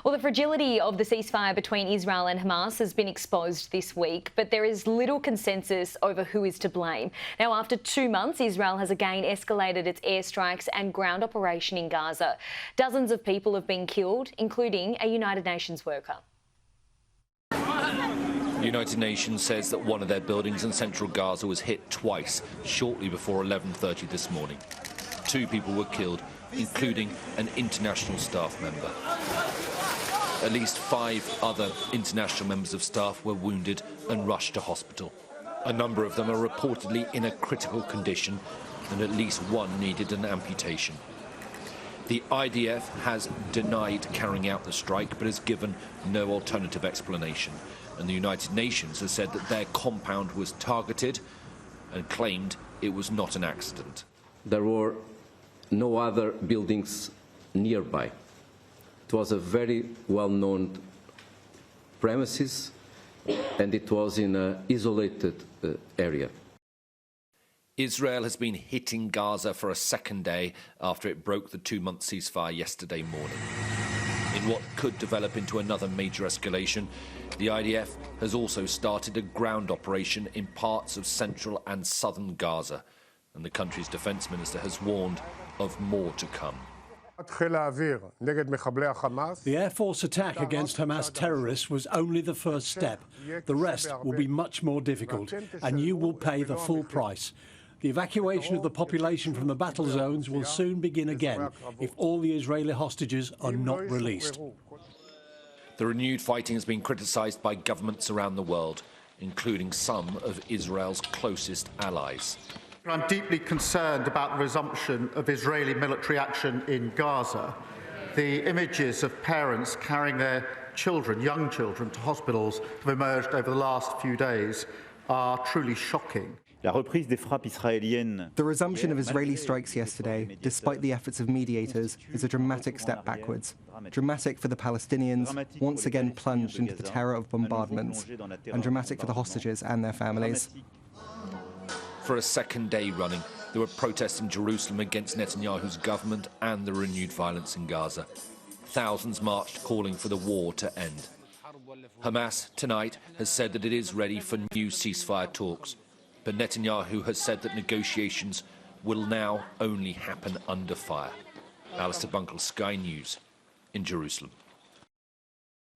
Well, the fragility of the ceasefire between Israel and Hamas has been exposed this week, but there is little consensus over who is to blame. Now, after 2 months, Israel has again escalated its airstrikes and ground operation in Gaza. Dozens of people have been killed, including a United Nations worker. The United Nations says that one of their buildings in central Gaza was hit twice, shortly before 11:30 this morning. 2 people were killed, including an international staff member. At least 5 other international members of staff were wounded and rushed to hospital. A number of them are reportedly in a critical condition, and at least one needed an amputation. The IDF has denied carrying out the strike, but has given no alternative explanation. And the United Nations has said that their compound was targeted and claimed it was not an accident. There were no other buildings nearby. It was a very well-known premises, and it was in an isolated area. Israel has been hitting Gaza for a second day after it broke the 2-month ceasefire yesterday morning. In what could develop into another major escalation, the IDF has also started a ground operation in parts of central and southern Gaza, and the country's defence minister has warned of more to come. The Air Force attack against Hamas terrorists was only the first step. The rest will be much more difficult, and you will pay the full price. The evacuation of the population from the battle zones will soon begin again if all the Israeli hostages are not released. The renewed fighting has been criticised by governments around the world, including some of Israel's closest allies. I'm deeply concerned about the resumption of Israeli military action in Gaza. The images of parents carrying their children, young children, to hospitals have emerged over the last few days are truly shocking. The resumption of Israeli strikes yesterday, despite the efforts of mediators, is a dramatic step backwards. Dramatic for the Palestinians, once again plunged into the terror of bombardments, and dramatic for the hostages and their families. For a second day running, there were protests in Jerusalem against Netanyahu's government and the renewed violence in Gaza. Thousands marched calling for the war to end. Hamas tonight has said that it is ready for new ceasefire talks, but Netanyahu has said that negotiations will now only happen under fire. Alistair Bunkle, Sky News in Jerusalem.